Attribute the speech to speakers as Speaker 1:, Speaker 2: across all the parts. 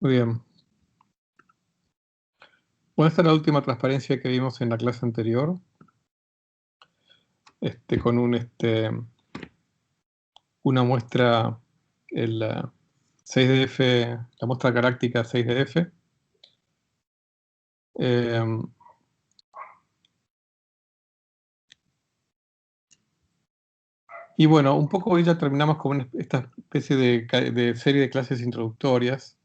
Speaker 1: Muy bien. Bueno, esta es la última transparencia que vimos en la clase anterior, con una muestra, el 6DF, la muestra galáctica 6DF. Y bueno, un poco hoy ya terminamos con esta especie de serie de clases introductorias.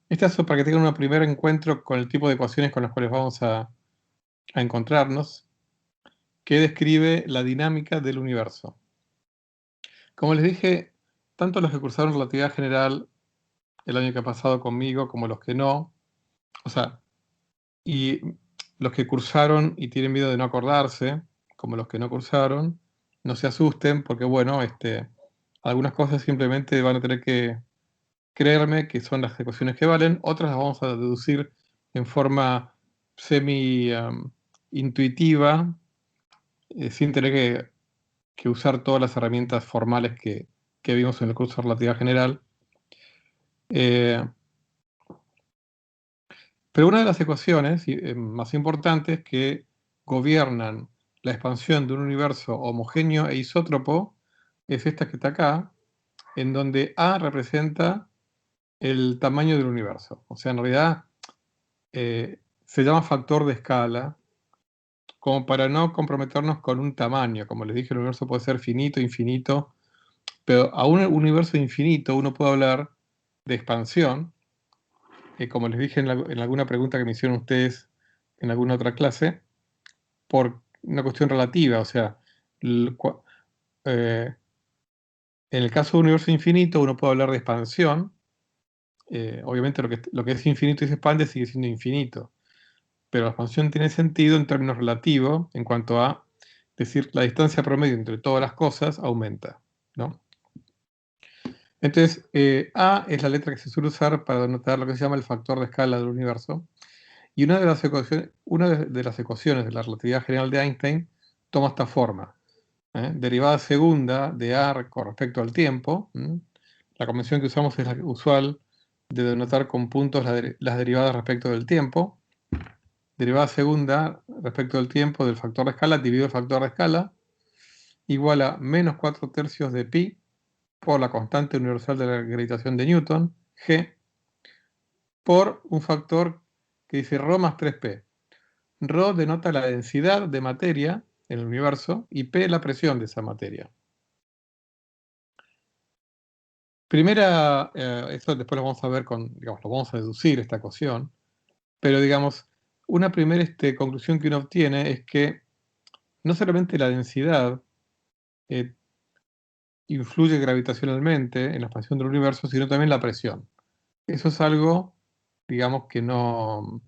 Speaker 1: Estas son para que tengan un primer encuentro con el tipo de ecuaciones con las cuales vamos a encontrarnos, que describe la dinámica del universo. Como les dije, tanto los que cursaron relatividad general el año que ha pasado conmigo, como los que no, o sea, y los que cursaron y tienen miedo de no acordarse, como los que no cursaron, no se asusten, porque bueno, algunas cosas simplemente van a tener que creerme que son las ecuaciones que valen, otras las vamos a deducir en forma semi intuitiva, sin tener que usar todas las herramientas formales que vimos en el curso de relatividad general. Pero una de las ecuaciones más importantes que gobiernan la expansión de un universo homogéneo e isótropo es esta que está acá, en donde A representa el tamaño del universo. O sea, en realidad se llama factor de escala, como para no comprometernos con un tamaño. Como les dije, el universo puede ser finito, infinito, pero a un universo infinito uno puede hablar de expansión, como les dije en alguna pregunta que me hicieron ustedes en alguna otra clase, por una cuestión relativa, o sea, en el caso de un universo infinito uno puede hablar de expansión, obviamente lo que es infinito y se expande sigue siendo infinito, pero la expansión tiene sentido en términos relativos en cuanto a decir la distancia promedio entre todas las cosas aumenta, ¿no? Entonces, A es la letra que se suele usar para denotar lo que se llama el factor de escala del universo. Y una de las ecuaciones de la relatividad general de Einstein toma esta forma. Derivada segunda de A con respecto al tiempo. La convención que usamos es la usual de denotar con puntos las derivadas respecto del tiempo. Derivada segunda respecto del tiempo del factor de escala dividido el factor de escala igual a menos 4/3 de pi por la constante universal de la gravitación de Newton, G, por un factor que dice ρ más 3p. Rho denota la densidad de materia en el universo y P la presión de esa materia. Primera, esto después lo vamos a ver digamos, lo vamos a deducir esta ecuación, pero digamos, una primera conclusión que uno obtiene es que no solamente la densidad influye gravitacionalmente en la expansión del universo, sino también la presión. Eso es algo, digamos, que no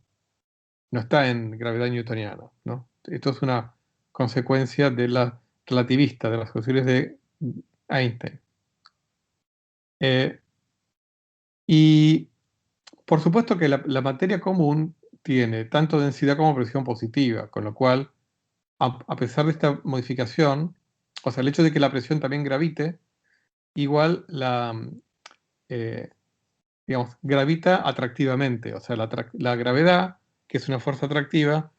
Speaker 1: está en gravedad newtoniana, ¿no? Esto es una consecuencia de la relativista, de las ecuaciones de Einstein. Y por supuesto que la materia común tiene tanto densidad como presión positiva, con lo cual, a pesar de esta modificación, o sea, el hecho de que la presión también gravite, igual digamos, gravita atractivamente. O sea, la gravedad, que es una fuerza atractiva,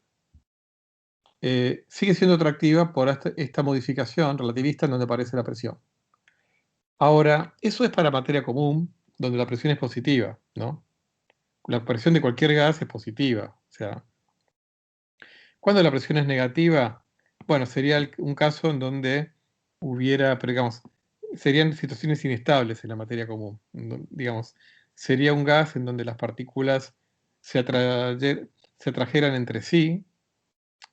Speaker 1: sigue siendo atractiva por esta modificación relativista en donde aparece la presión. Ahora, eso es para materia común, donde la presión es positiva, ¿no? La presión de cualquier gas es positiva. O sea, cuando la presión es negativa, bueno, sería un caso en donde hubiera, pero digamos, serían situaciones inestables en la materia común. Digamos, sería un gas en donde las partículas se atrajeran entre sí,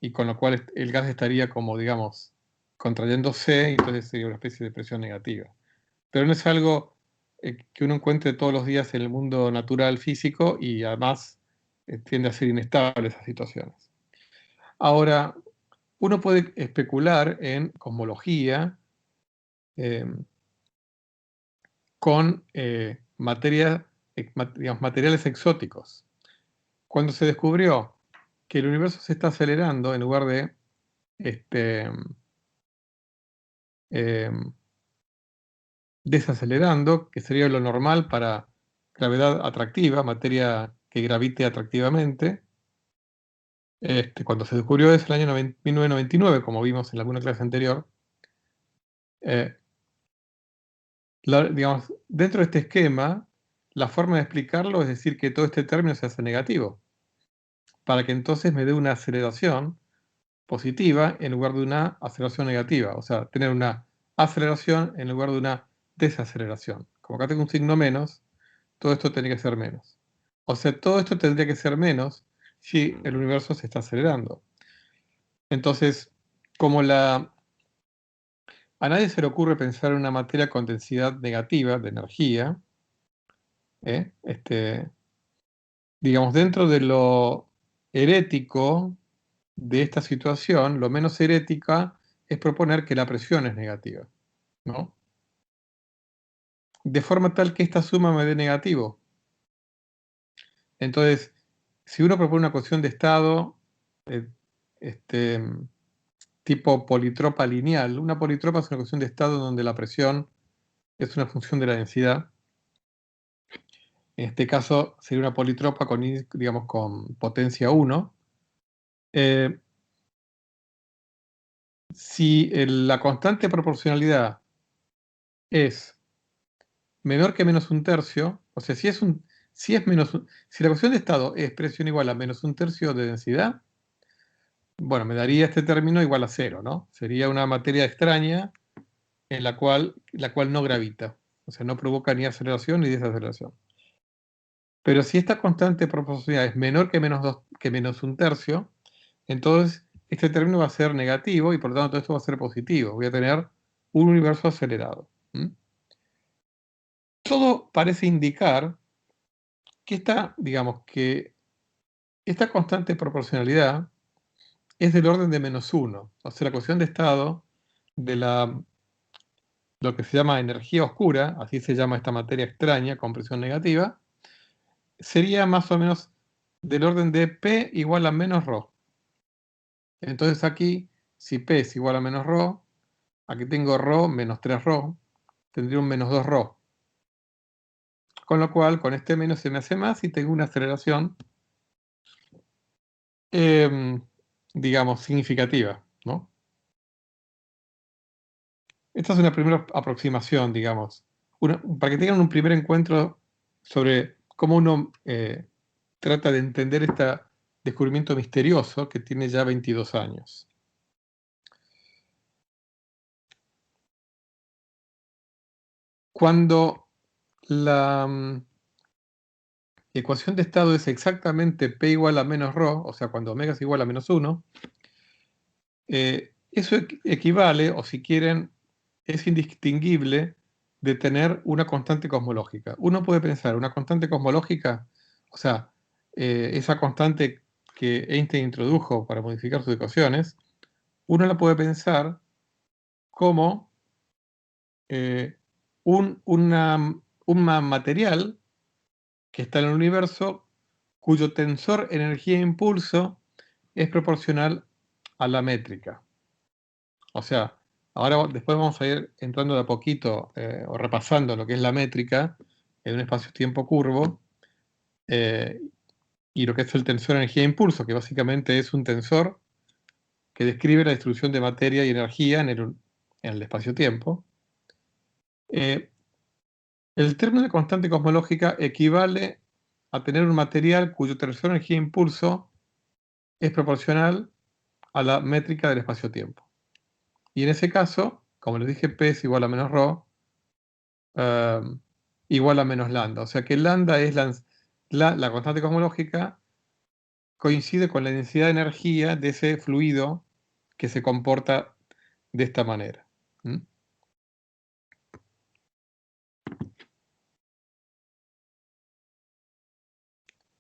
Speaker 1: y con lo cual el gas estaría como, digamos, contrayéndose, y entonces sería una especie de presión negativa. Pero no es algo que uno encuentre todos los días en el mundo natural físico, y además tiende a ser inestable esas situaciones. Ahora, uno puede especular en cosmología con digamos, materiales exóticos. Cuando se descubrió que el universo se está acelerando en lugar de desacelerando, que sería lo normal para gravedad atractiva, materia que gravite atractivamente. Cuando se descubrió eso en el año 1999, como vimos en alguna clase anterior, eh, digamos, dentro de este esquema, la forma de explicarlo es decir que todo este término se hace negativo, para que entonces me dé una aceleración positiva en lugar de una aceleración negativa, o sea, tener una aceleración en lugar de una desaceleración. Como acá tengo un signo menos, todo esto tendría que ser menos. O sea, todo esto tendría que ser menos si el universo se está acelerando. Entonces, como a nadie se le ocurre pensar en una materia con densidad negativa de energía, ¿eh? Digamos, dentro de lo herético de esta situación, lo menos herética es proponer que la presión es negativa, ¿no? De forma tal que esta suma me dé negativo. Entonces, si uno propone una ecuación de estado eh, este, tipo politropa lineal, una politropa es una ecuación de estado donde la presión es una función de la densidad. En este caso sería una politropa con, digamos, con potencia 1. Si la constante de proporcionalidad es menor que menos un tercio, o sea, si si la ecuación de estado es presión igual a menos un tercio de densidad, bueno, me daría este término igual a 0, ¿no? Sería una materia extraña en la cual no gravita, o sea, no provoca ni aceleración ni desaceleración. Pero si esta constante de proporcionalidad es menor que menos un tercio, entonces este término va a ser negativo y por lo tanto esto va a ser positivo. Voy a tener un universo acelerado. Todo parece indicar que que esta constante de proporcionalidad es del orden de -1. O sea, la ecuación de estado de lo que se llama energía oscura, así se llama esta materia extraña con presión negativa, sería más o menos del orden de P igual a menos ρ. Entonces aquí, si P es igual a menos ρ, aquí tengo ρ menos 3ρ, tendría un menos 2ρ. Con lo cual, con este menos se me hace más y tengo una aceleración, digamos, significativa, ¿no? Esta es una primera aproximación, digamos, para que tengan un primer encuentro sobre cómo uno trata de entender este descubrimiento misterioso que tiene ya 22 años. Cuando la ecuación de estado es exactamente P igual a menos ρ, o sea, cuando omega es igual a -1, eso equivale, o si quieren, es indistinguible de tener una constante cosmológica. Uno puede pensar una constante cosmológica, o sea, esa constante que Einstein introdujo para modificar sus ecuaciones, uno la puede pensar como un material que está en el universo cuyo tensor energía-impulso es proporcional a la métrica. O sea, ahora después vamos a ir entrando de a poquito o repasando lo que es la métrica en un espacio-tiempo curvo y lo que es el tensor energía-impulso, que básicamente es un tensor que describe la distribución de materia y energía en el espacio-tiempo. El término de constante cosmológica equivale a tener un material cuyo tensor energía-impulso es proporcional a la métrica del espacio-tiempo. Y en ese caso, como les dije, P es igual a menos ρ, igual a menos lambda. O sea que lambda es la constante cosmológica, coincide con la densidad de energía de ese fluido que se comporta de esta manera.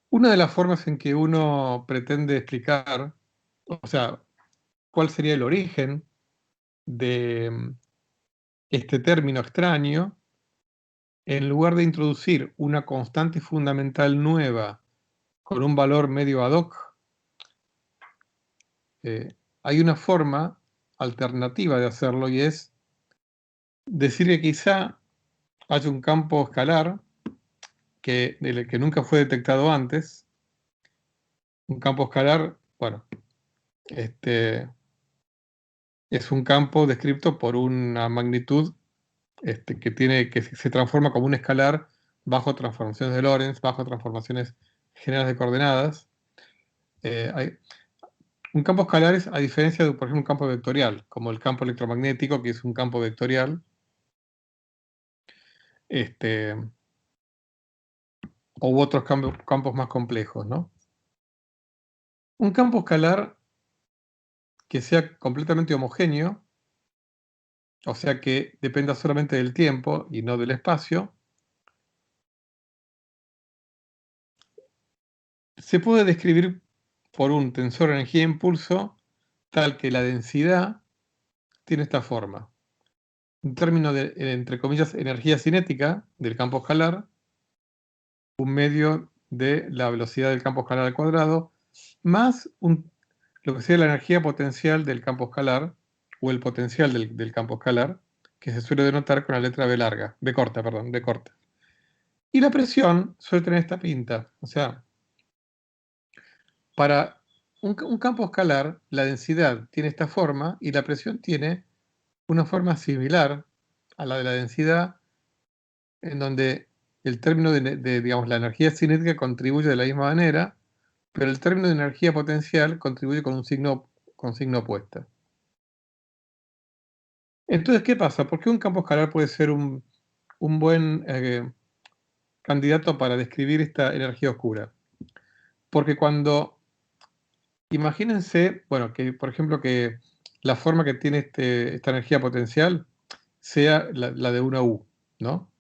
Speaker 1: Una de las formas en que uno pretende explicar, o sea, cuál sería el origen de este término extraño, en lugar de introducir una constante fundamental nueva con un valor medio ad hoc, hay una forma alternativa de hacerlo y es decir que quizá haya un campo escalar que nunca fue detectado antes. Un campo escalar, bueno, es un campo descrito por una magnitud que se transforma como un escalar bajo transformaciones de Lorentz, bajo transformaciones generales de coordenadas. Un campo escalar es, a diferencia de, por ejemplo, un campo vectorial, como el campo electromagnético, que es un campo vectorial, este, u otros campos más complejos, ¿no? Un campo escalar que sea completamente homogéneo, o sea que dependa solamente del tiempo y no del espacio, se puede describir por un tensor de energía-impulso tal que la densidad tiene esta forma. En términos de, entre comillas, energía cinética del campo escalar, un medio de la velocidad del campo escalar al cuadrado, más lo que sería la energía potencial del campo escalar, o el potencial del campo escalar, que se suele denotar con la letra B larga, B corta, perdón, B corta. Y la presión suele tener esta pinta, o sea, para un campo escalar, la densidad tiene esta forma y la presión tiene una forma similar a la de la densidad, en donde el término digamos, la energía cinética contribuye de la misma manera, pero el término de energía potencial contribuye con signo opuesto. Entonces, ¿qué pasa? ¿Por qué un campo escalar puede ser un buen candidato para describir esta energía oscura? Porque imagínense, bueno, que por ejemplo que la forma que tiene esta energía potencial sea la de una U, ¿no?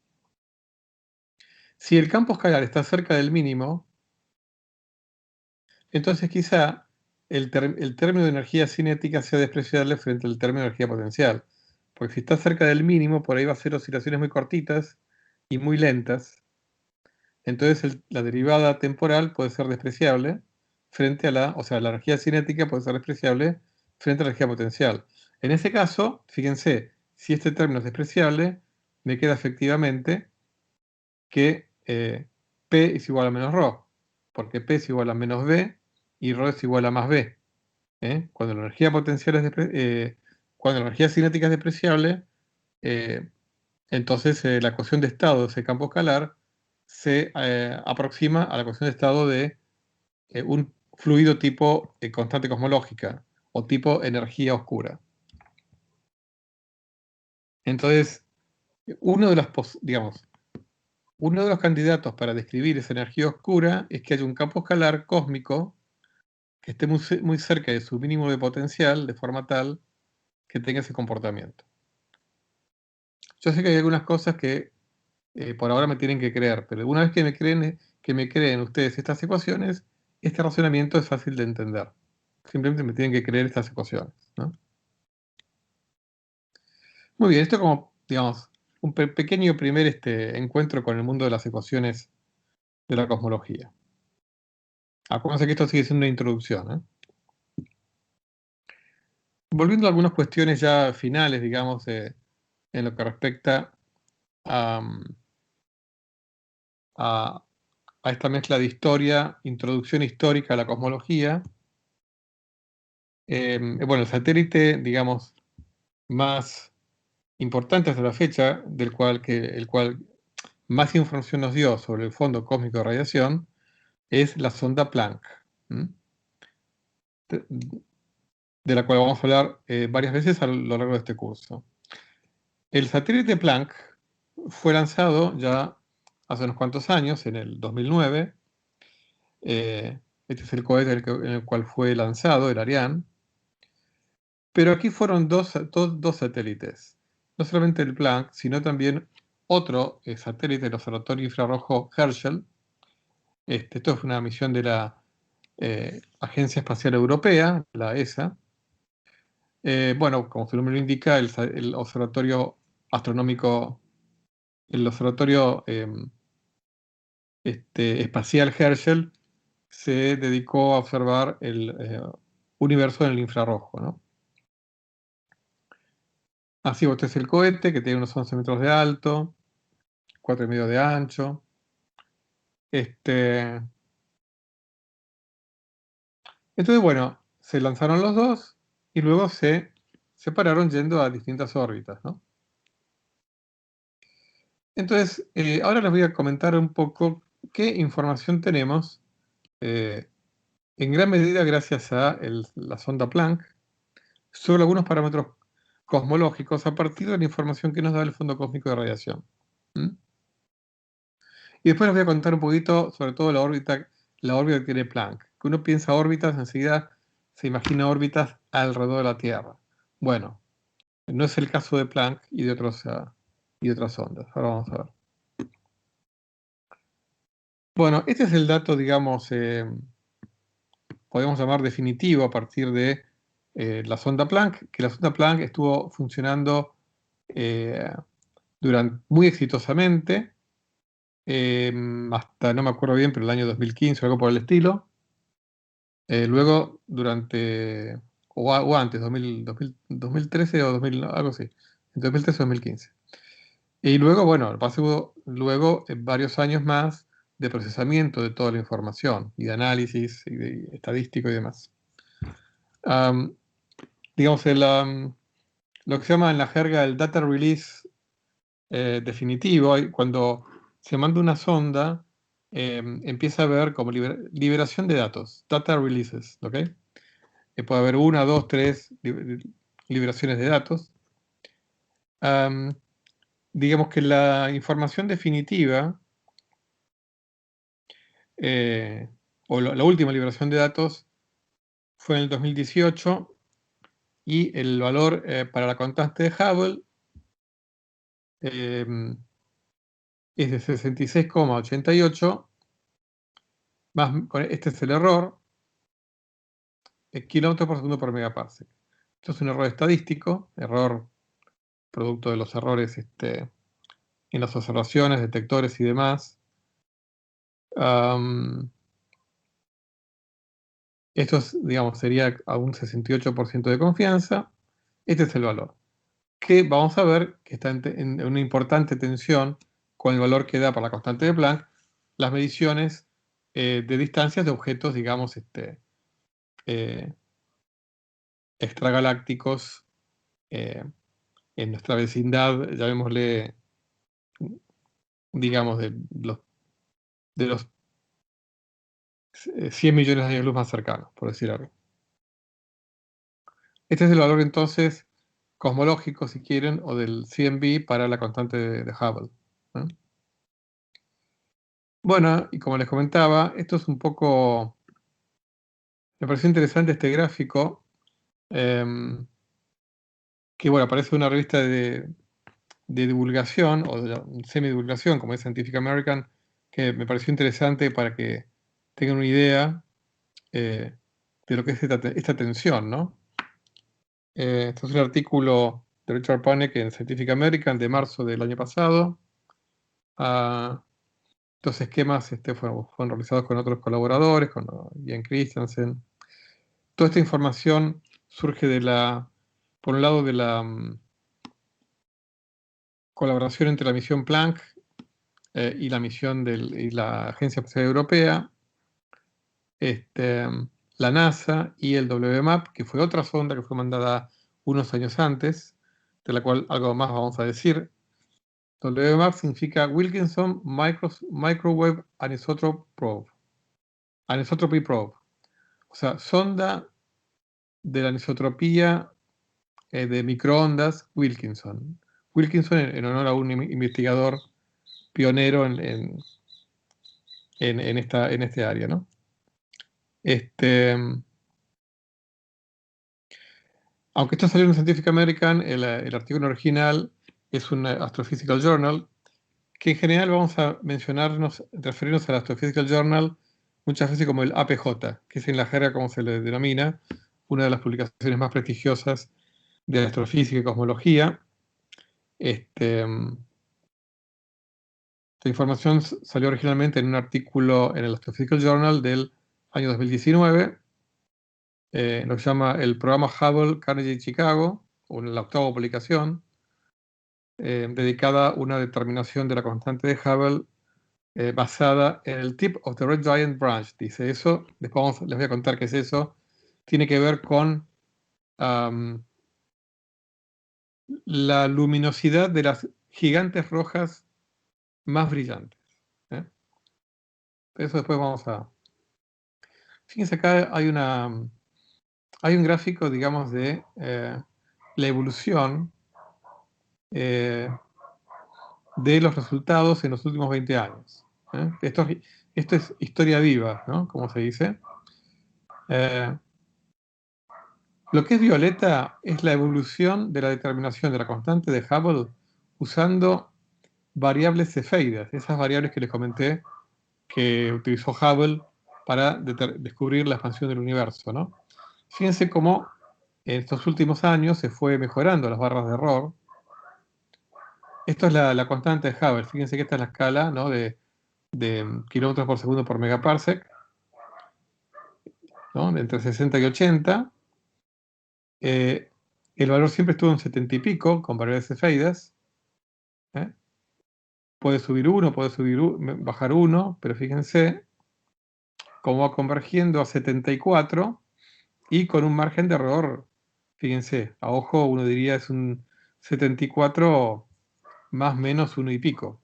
Speaker 1: Si el campo escalar está cerca del mínimo, entonces quizá el término de energía cinética sea despreciable frente al término de energía potencial. Porque si está cerca del mínimo, por ahí va a ser oscilaciones muy cortitas y muy lentas. Entonces la derivada temporal puede ser despreciable frente a o sea, la energía cinética puede ser despreciable frente a la energía potencial. En ese caso, fíjense, si este término es despreciable, me queda efectivamente que P es igual a menos ρ, porque P es igual a menos B y ρ es igual a más B. Cuando la energía potencial cuando la energía cinética es despreciable, eh, entonces la ecuación de estado de ese campo escalar se aproxima a la ecuación de estado de un fluido tipo constante cosmológica o tipo energía oscura. Entonces, uno de los, digamos, uno de los candidatos para describir esa energía oscura es que haya un campo escalar cósmico que esté muy cerca de su mínimo de potencial, de forma tal que tenga ese comportamiento. Yo sé que hay algunas cosas que por ahora me tienen que creer, pero una vez que me creen ustedes estas ecuaciones, este razonamiento es fácil de entender. Simplemente me tienen que creer estas ecuaciones, ¿no? Muy bien, esto como, digamos, un pequeño primer encuentro con el mundo de las ecuaciones de la cosmología. Acuérdense que esto sigue siendo una introducción, ¿eh? Volviendo a algunas cuestiones ya finales, digamos, en lo que respecta a, a- a esta mezcla de historia, introducción histórica a la cosmología. Bueno, el satélite, digamos, más importante hasta la fecha, el cual más información nos dio sobre el fondo cósmico de radiación, es la sonda Planck, ¿m? de, de la cual vamos a hablar varias veces a lo largo de este curso. El satélite Planck fue lanzado ya hace unos cuantos años, en el 2009. Este es el cohete en el cual fue lanzado, el Ariane. Pero aquí fueron dos satélites. No solamente el Planck, sino también otro satélite del Observatorio Infrarrojo Herschel. Esto es una misión de la Agencia Espacial Europea, la ESA. Bueno, como su nombre lo indica, el observatorio astronómico, el observatorio espacial Herschel se dedicó a observar el universo en el infrarrojo, ¿no? Así, este es el cohete que tiene unos 11 metros de alto, 4,5 de ancho. Entonces, bueno, se lanzaron los dos y luego se separaron yendo a distintas órbitas, ¿no? Entonces, ahora les voy a comentar un poco qué información tenemos, en gran medida gracias a la sonda Planck, sobre algunos parámetros cosmológicos a partir de la información que nos da el fondo cósmico de radiación. ¿Mm? Y después les voy a contar un poquito sobre todo la órbita que tiene Planck. Que uno piensa órbitas, enseguida se imagina órbitas alrededor de la Tierra. Bueno, no es el caso de Planck y de otras ondas. Ahora vamos a ver. Bueno, este es el dato, digamos, podemos llamar definitivo a partir de la sonda Planck, que la sonda Planck estuvo funcionando muy exitosamente, hasta, no me acuerdo bien, pero el año 2015 o algo por el estilo. Luego, o antes, 2013 o 2000, algo así, entre 2013 o 2015. Y luego, bueno, pasó luego varios años más de procesamiento de toda la información y de análisis y de estadístico y demás. Digamos, lo que se llama en la jerga el data release definitivo, cuando se manda una sonda, empieza a haber como liberación de datos, data releases, ¿ok? Puede haber una, dos, tres liberaciones de datos. Digamos que la información definitiva, o la última liberación de datos, fue en el 2018 y el valor para la constante de Hubble es de 66,88, este es el error, kilómetros por segundo por megaparsec. Esto es un error estadístico, error producto de los errores en las observaciones, detectores y demás. Esto digamos, sería a un 68% de confianza. Este es el valor. Que vamos a ver que está en una importante tensión con el valor que da para la constante de Planck las mediciones de distancias de objetos, digamos, extragalácticos en nuestra vecindad, llamémosle, digamos, de los 100 millones de años luz más cercanos, por decir algo. Este es el valor entonces cosmológico, si quieren, o del CMB para la constante de Hubble, ¿no? Bueno, y como les comentaba, esto es un poco... Me pareció interesante este gráfico, que bueno, aparece en una revista de divulgación, o de semidivulgación, como es Scientific American, que me pareció interesante para que tengan una idea de lo que es esta tensión, ¿no? Este es un artículo de Richard Panek en Scientific American de marzo del año pasado. Estos esquemas fueron realizados con otros colaboradores, con Ian Christensen. Toda esta información surge por un lado, de la colaboración entre la misión Planck y la Agencia Espacial Europea, la NASA y el WMAP, que fue otra sonda que fue mandada unos años antes, de la cual algo más vamos a decir. WMAP significa Wilkinson Microwave Anisotropy Probe. O sea, sonda de la anisotropía de microondas Wilkinson. Wilkinson en honor a un investigador pionero en este área, ¿no? Aunque esto salió en Scientific American, el artículo original es un Astrophysical Journal, que en general vamos a referirnos al Astrophysical Journal muchas veces como el APJ, que es en la jerga como se le denomina, una de las publicaciones más prestigiosas de astrofísica y cosmología. Esta información salió originalmente en un artículo en el Astrophysical Journal del año 2019, lo que se llama el programa Hubble Carnegie Chicago, o la octava publicación, dedicada a una determinación de la constante de Hubble basada en el tip of the Red Giant Branch. Dice eso, después les voy a contar qué es eso. Tiene que ver con la luminosidad de las gigantes rojas más brillantes. Eso después vamos a... Fíjense acá hay un gráfico, digamos, de la evolución de los resultados en los últimos 20 años. Esto es historia viva, ¿no? Como se dice. Lo que es violeta es la evolución de la determinación de la constante de Hubble usando variables cefeidas, esas variables que les comenté que utilizó Hubble para descubrir la expansión del universo, ¿no? Fíjense cómo en estos últimos años se fue mejorando las barras de error. Esto es la constante de Hubble. Fíjense que esta es la escala, ¿no? de kilómetros por segundo por megaparsec, ¿no? Entre 60 y 80. El valor siempre estuvo en 70 y pico, con variables cefeidas. Puede subir 1, puede bajar 1, pero fíjense cómo va convergiendo a 74 y con un margen de error, fíjense, a ojo uno diría es un 74 más menos 1 y pico.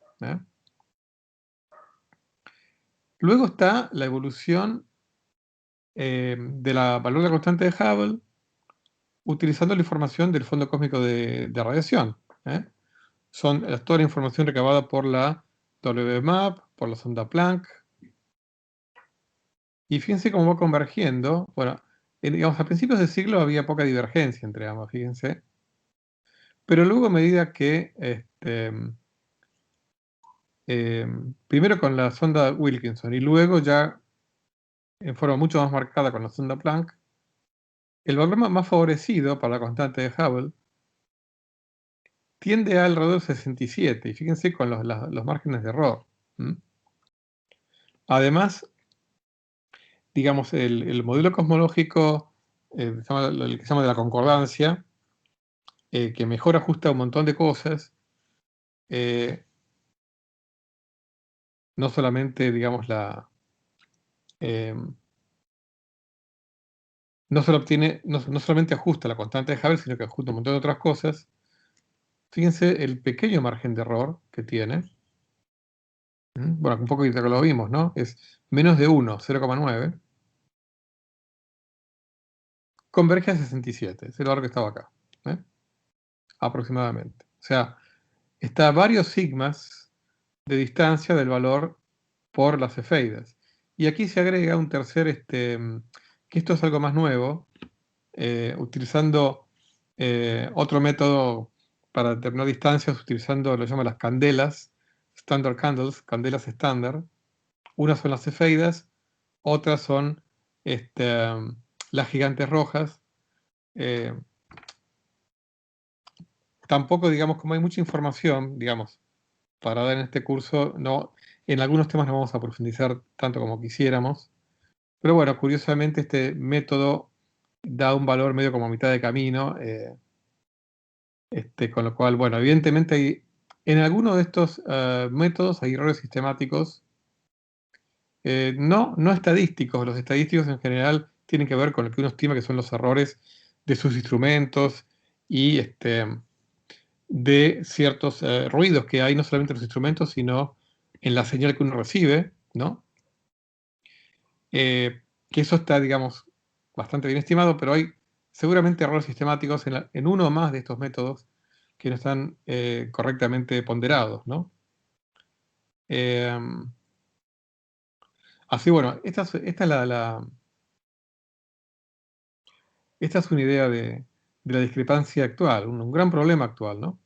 Speaker 1: Luego está la evolución de la valor de la constante de Hubble utilizando la información del fondo cósmico de radiación. Son toda la información recabada por la WMAP, por la sonda Planck. Y fíjense cómo va convergiendo. Bueno, digamos, a principios del siglo había poca divergencia entre ambas, fíjense. Pero luego a medida que, primero con la sonda Wilkinson y luego ya en forma mucho más marcada con la sonda Planck, el valor más favorecido para la constante de Hubble tiende a alrededor de 67, y fíjense con los márgenes de error. Además, digamos, el modelo cosmológico, el que se llama de la concordancia, que mejor ajusta un montón de cosas, no solamente, digamos, no solamente ajusta la constante de Hubble, sino que ajusta un montón de otras cosas. Fíjense el pequeño margen de error que tiene. Bueno, un poco que lo vimos, ¿no? Es menos de 1, 0,9. Converge a 67, es el valor que estaba acá. Aproximadamente. O sea, está a varios sigmas de distancia del valor por las cefeidas. Y aquí se agrega un tercer, que esto es algo más nuevo, utilizando otro método para determinar distancias, utilizando lo que llaman las candelas, standard candles, candelas estándar. Unas son las cefeidas, otras son las gigantes rojas. Tampoco, digamos, como hay mucha información, digamos, para dar en este curso, no, en algunos temas no vamos a profundizar tanto como quisiéramos. Pero bueno, curiosamente este método da un valor medio como a mitad de camino, con lo cual, bueno, evidentemente en alguno de estos métodos hay errores sistemáticos, no estadísticos. Los estadísticos en general tienen que ver con lo que uno estima que son los errores de sus instrumentos y de ciertos ruidos que hay no solamente en los instrumentos, sino en la señal que uno recibe, ¿no? Que eso está, digamos, bastante bien estimado, pero hay seguramente errores sistemáticos en uno o más de estos métodos que no están correctamente ponderados, ¿no? Así, bueno, esta es esta es una idea de la discrepancia actual, un gran problema actual, ¿no?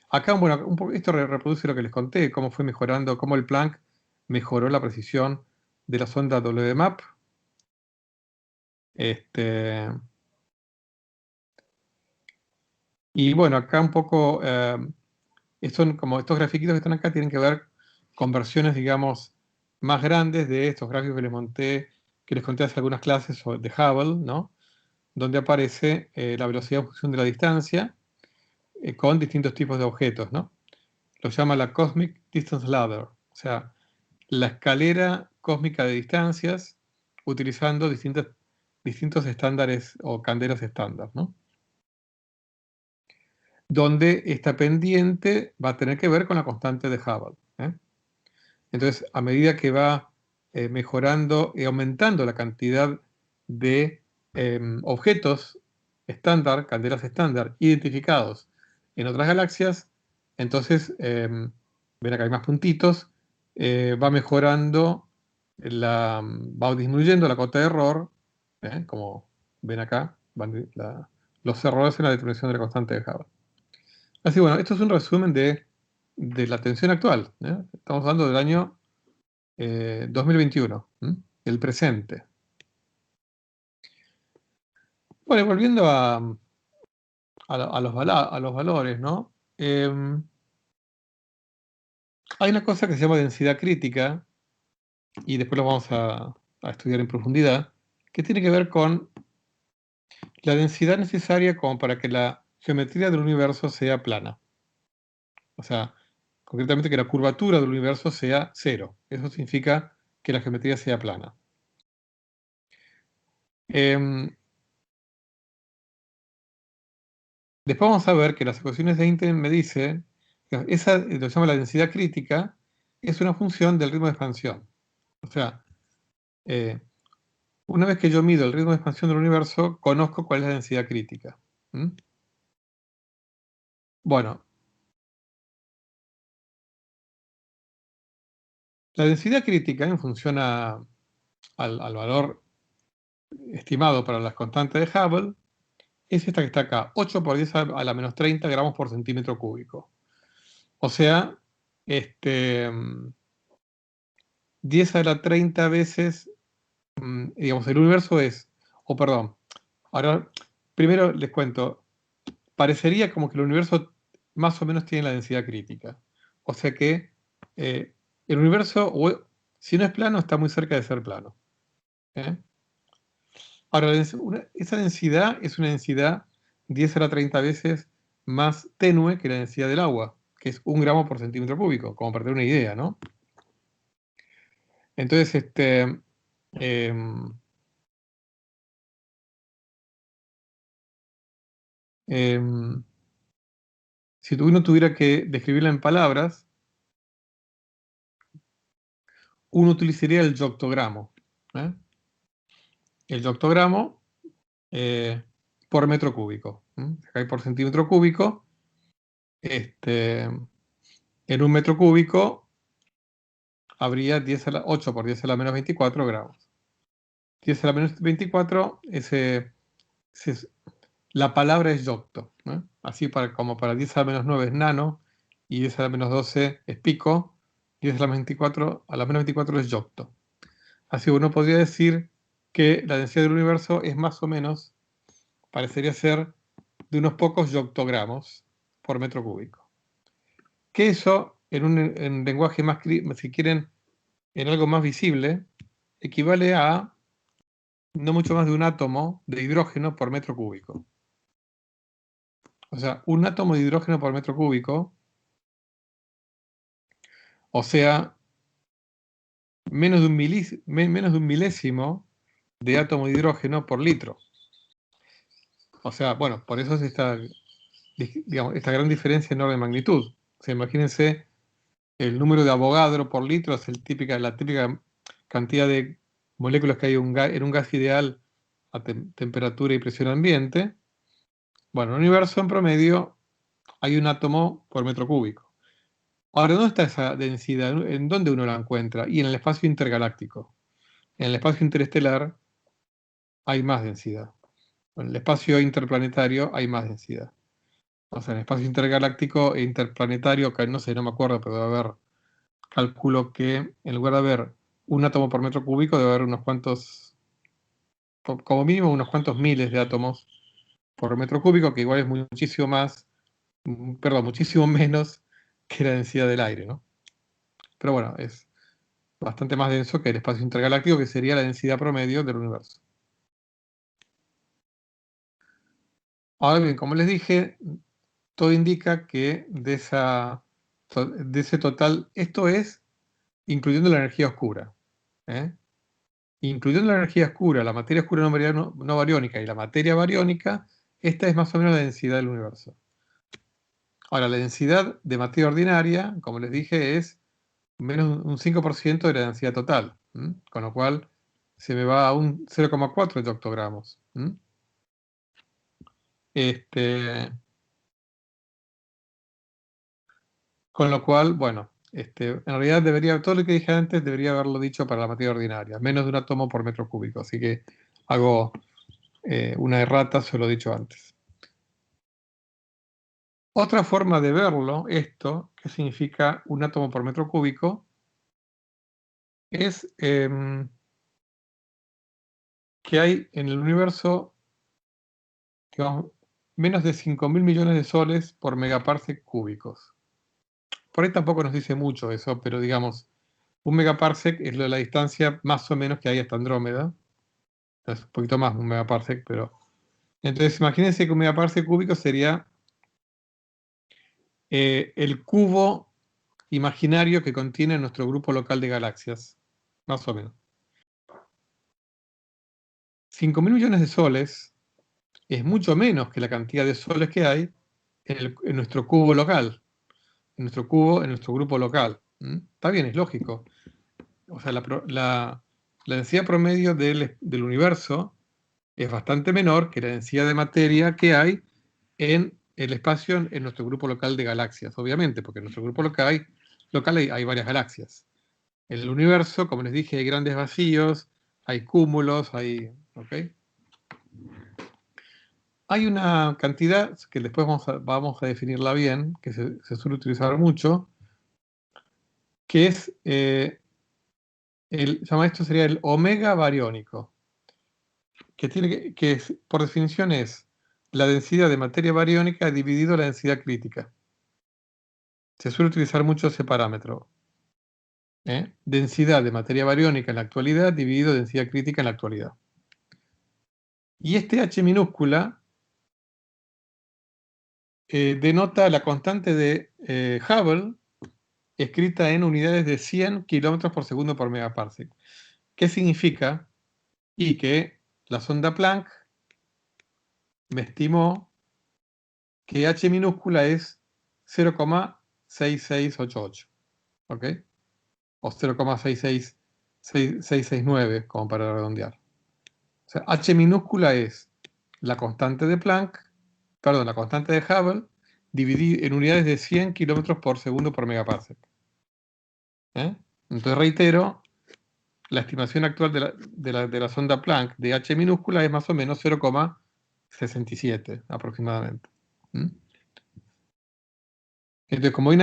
Speaker 1: Acá, bueno, esto reproduce lo que les conté, cómo fue mejorando, cómo el Planck mejoró la precisión de la sonda WMAP. Y bueno, acá un poco, son como estos grafiquitos que están acá tienen que ver con versiones, digamos, más grandes de estos gráficos que les conté hace algunas clases de Hubble, ¿no? Donde aparece la velocidad en función de la distancia con distintos tipos de objetos, ¿no? Lo llama la Cosmic Distance Ladder. O sea, la escalera cósmica de distancias utilizando distintos estándares o candelas estándar, ¿no? Donde esta pendiente va a tener que ver con la constante de Hubble, ¿eh? Entonces, a medida que va mejorando y aumentando la cantidad de objetos estándar, candelas estándar, identificados en otras galaxias, entonces, ven acá hay más puntitos, va mejorando, va disminuyendo la cota de error, como ven acá, los errores en la determinación de la constante de Hubble. Así bueno, esto es un resumen de la tensión actual, ¿eh? Estamos hablando del año 2021, el presente. Bueno, y volviendo a los valores, ¿no? Hay una cosa que se llama densidad crítica, y después lo vamos a estudiar en profundidad, que tiene que ver con la densidad necesaria como para que la geometría del universo sea plana. O sea, concretamente que la curvatura del universo sea cero. Eso significa que la geometría sea plana. Después vamos a ver que las ecuaciones de Einstein me dicen que esa, lo que se llama la densidad crítica, es una función del ritmo de expansión. O sea, una vez que yo mido el ritmo de expansión del universo, conozco cuál es la densidad crítica. Bueno, la densidad crítica en función al valor estimado para las constantes de Hubble es esta que está acá, 8 por 10 a la menos 30 gramos por centímetro cúbico. O sea, 10 a la 30 veces, digamos, el universo es, o perdón, ahora, primero les cuento, parecería como que el universo más o menos tiene la densidad crítica. O sea que el universo, si no es plano, está muy cerca de ser plano. Ahora, esa densidad es una densidad 10 a la 30 veces más tenue que la densidad del agua, que es 1 gramo por centímetro cúbico, como para tener una idea, ¿no? Entonces, em, em, si uno tuviera que describirla en palabras, uno utilizaría el yoctogramo. ¿Eh? El yoctogramo por metro cúbico. Acá hay por centímetro cúbico. En un metro cúbico habría 8 por 10 a la menos 24 gramos. 10 a la menos 24, la palabra es yocto. Así como para 10 a la menos 9 es nano, y 10 a la menos 12 es pico, 10 a la menos 24, es yocto. Así uno podría decir que la densidad del universo es más o menos, parecería ser, de unos pocos yoctogramos por metro cúbico. Que eso, en lenguaje más, si quieren, en algo más visible, equivale a no mucho más de un átomo de hidrógeno por metro cúbico. O sea, un átomo de hidrógeno por metro cúbico, o sea, menos de un milésimo de átomo de hidrógeno por litro. O sea, bueno, por eso es esta gran diferencia en orden de magnitud. O sea, imagínense, el número de Avogadro por litro es la típica cantidad de moléculas que hay en un gas ideal a temperatura y presión ambiente. Bueno, en el universo en promedio hay un átomo por metro cúbico. Ahora, ¿dónde está esa densidad? ¿En dónde uno la encuentra? Y en el espacio intergaláctico. En el espacio interestelar hay más densidad. En el espacio interplanetario hay más densidad. O sea, en el espacio intergaláctico e interplanetario, que no sé, no me acuerdo, pero debe haber, calculo que en lugar de haber un átomo por metro cúbico, debe haber unos cuantos, como mínimo unos cuantos miles de átomos por metro cúbico, que igual es muchísimo más, perdón, muchísimo menos que la densidad del aire, ¿no? Pero bueno, es bastante más denso que el espacio intergaláctico, que sería la densidad promedio del universo. Ahora bien, como les dije, todo indica que de ese total, esto es incluyendo la energía oscura. ¿Eh? Incluyendo la energía oscura, la materia oscura no bariónica y la materia bariónica, esta es más o menos la densidad del universo. Ahora, la densidad de materia ordinaria, como les dije, es menos un 5% de la densidad total, con lo cual se me va a un 0,4 de octogramos. Con lo cual, bueno, en realidad todo lo que dije antes debería haberlo dicho para la materia ordinaria, menos de un átomo por metro cúbico, así que hago una errata, se lo he dicho antes. Otra forma de verlo, esto, que significa un átomo por metro cúbico, es que hay en el universo, digamos, menos de 5.000 millones de soles por megaparsec cúbicos. Por ahí tampoco nos dice mucho eso, pero digamos, un megaparsec es la distancia más o menos que hay hasta Andrómeda. Es un poquito más, un megaparsec, pero... Entonces, imagínense que un megaparsec cúbico sería el cubo imaginario que contiene nuestro grupo local de galaxias, más o menos. 5.000 millones de soles es mucho menos que la cantidad de soles que hay en nuestro cubo local, en nuestro grupo local. Está bien, es lógico. O sea, la densidad promedio del universo es bastante menor que la densidad de materia que hay en el espacio en nuestro grupo local de galaxias, obviamente, porque en nuestro grupo local hay varias galaxias. En el universo, como les dije, hay grandes vacíos, hay cúmulos, ¿ok? Hay una cantidad que después vamos a definirla bien, que se suele utilizar mucho, que es, esto sería el omega bariónico, por definición es la densidad de materia bariónica dividido la densidad crítica. Se suele utilizar mucho ese parámetro. Densidad de materia bariónica en la actualidad dividido densidad crítica en la actualidad. Y este H minúscula denota la constante de Hubble escrita en unidades de 100 kilómetros por segundo por megaparsec. ¿Qué significa? Y que la sonda Planck me estimó que H minúscula es 0,6688, ¿ok? O 0,66669, como para redondear. O sea, H minúscula es la constante de Planck, perdón, la constante de Hubble, dividida en unidades de 100 kilómetros por segundo por megaparsec. Entonces reitero, la estimación actual de la sonda Planck de H minúscula es más o menos 0,67 aproximadamente. Entonces, como hay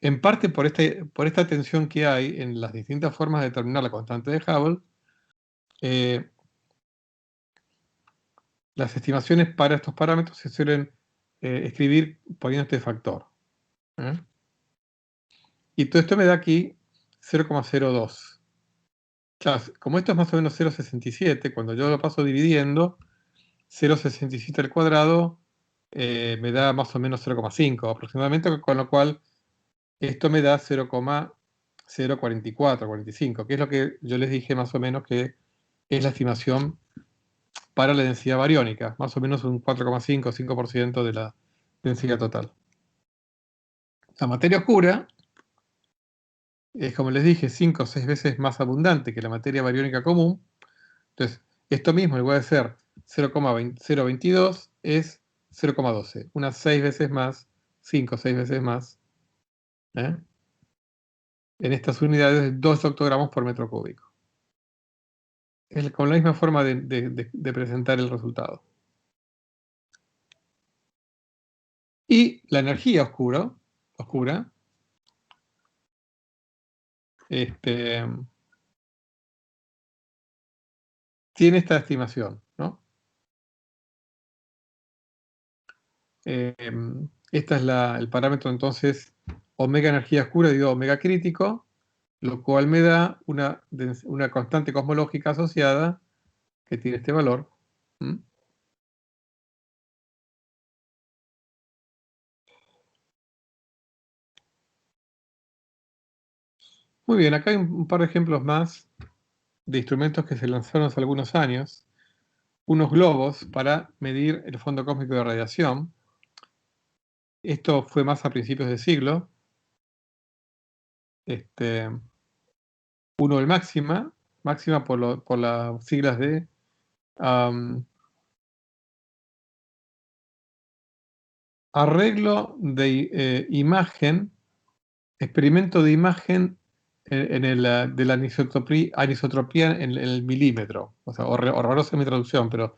Speaker 1: en parte por esta tensión que hay en las distintas formas de determinar la constante de Hubble, las estimaciones para estos parámetros se suelen escribir poniendo este factor. Y todo esto me da aquí 0,02. Claro, como esto es más o menos 0,67, cuando yo lo paso dividiendo, 0,67 al cuadrado me da más o menos 0,5 aproximadamente, con lo cual esto me da 0,044, 45, que es lo que yo les dije más o menos que es la estimación para la densidad bariónica, más o menos un 4,5 o 5% de la densidad total. La materia oscura es, como les dije, 5 o 6 veces más abundante que la materia bariónica común. Entonces, esto mismo, en lugar de ser 0,022, es 0,12. Unas 6 veces más, 5 o 6 veces más, ¿eh? En estas unidades de 2 octogramos por metro cúbico. Es con la misma forma de presentar el resultado. Y la energía oscura tiene esta estimación, ¿no? Este es el parámetro entonces omega energía oscura dividido omega crítico, lo cual me da una constante cosmológica asociada que tiene este valor. Muy bien, acá hay un par de ejemplos más de instrumentos que se lanzaron hace algunos años. Unos globos para medir el fondo cósmico de radiación. Esto fue más a principios de siglo. Uno el máxima por las siglas de arreglo de imagen, experimento de imagen de la anisotropía en el milímetro. O sea, horrorosa mi traducción, pero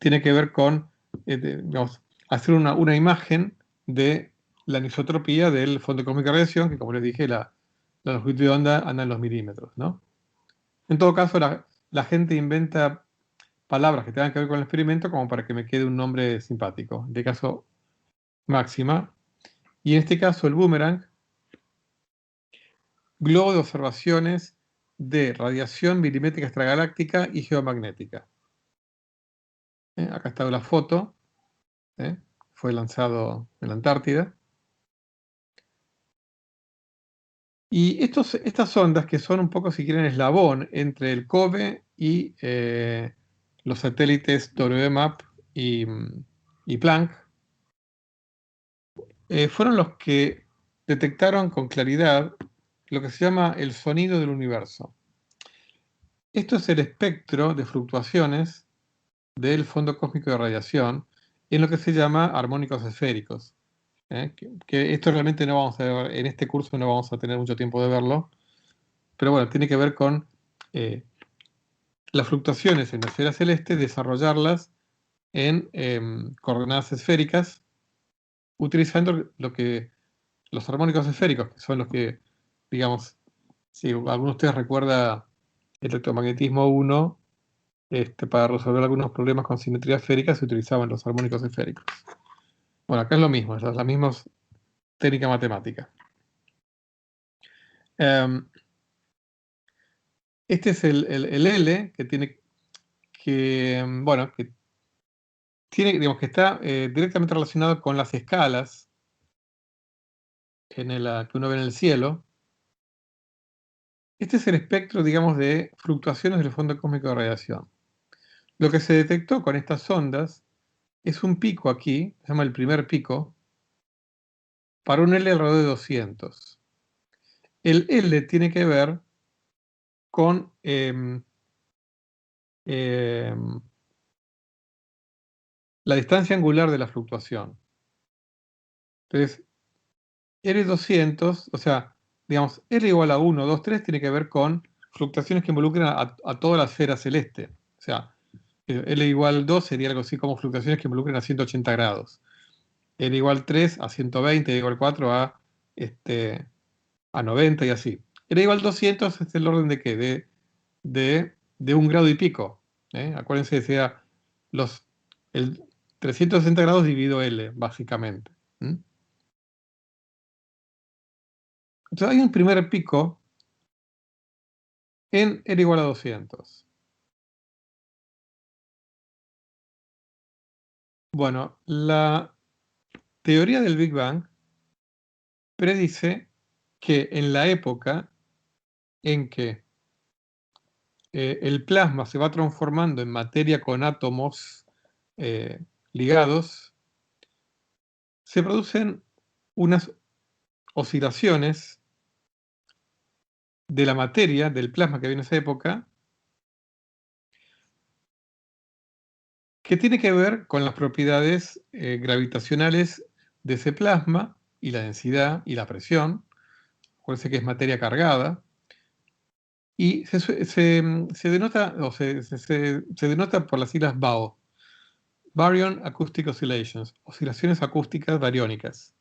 Speaker 1: tiene que ver con digamos, hacer una imagen de la anisotropía del fondo cósmico de radiación, que como les dije, la longitud de onda anda en los milímetros, ¿no? En todo caso, la gente inventa palabras que tengan que ver con el experimento como para que me quede un nombre simpático. En este caso, máxima. Y en este caso, el boomerang, globo de observaciones de radiación milimétrica extragaláctica y geomagnética. Acá está la foto. Fue lanzado en la Antártida. Y estas ondas, que son un poco, si quieren, eslabón entre el COBE y los satélites WMAP y Planck, fueron los que detectaron con claridad lo que se llama el sonido del universo. Esto es el espectro de fluctuaciones del fondo cósmico de radiación en lo que se llama armónicos esféricos. Que esto realmente no vamos a ver, en este curso no vamos a tener mucho tiempo de verlo, pero bueno, tiene que ver con las fluctuaciones en la esfera celeste, desarrollarlas en coordenadas esféricas, utilizando los armónicos esféricos, que son los que, digamos, si alguno de ustedes recuerda el electromagnetismo 1, para resolver algunos problemas con simetría esférica se utilizaban los armónicos esféricos. Bueno, acá es lo mismo, es la misma técnica matemática. Este es el L, que tiene bueno, que tiene, digamos, que está directamente relacionado con las escalas que uno ve en el cielo. Este es el espectro, digamos, de fluctuaciones del fondo cósmico de radiación. Lo que se detectó con estas ondas es un pico aquí, se llama el primer pico, para un L alrededor de 200. El L tiene que ver con la distancia angular de la fluctuación. Entonces, L200, o sea, digamos, L igual a 1, 2, 3, tiene que ver con fluctuaciones que involucran a toda la esfera celeste. O sea, L igual 2 sería algo así como fluctuaciones que involucran a 180 grados. L igual 3 a 120, L igual 4 a 90 y así. L igual 200 es el orden de qué? De 1 grado y pico. Acuérdense que sea el 360 grados dividido L, básicamente. Entonces hay un primer pico en L igual a 200. Bueno, la teoría del Big Bang predice que en la época en que el plasma se va transformando en materia con átomos ligados, se producen unas oscilaciones de la materia, del plasma que había en esa época, que tiene que ver con las propiedades gravitacionales de ese plasma y la densidad y la presión. Acuérdense que es materia cargada. Y se denota, o se denota por las siglas BAO, Baryon Acoustic Oscillations, oscilaciones acústicas bariónicas.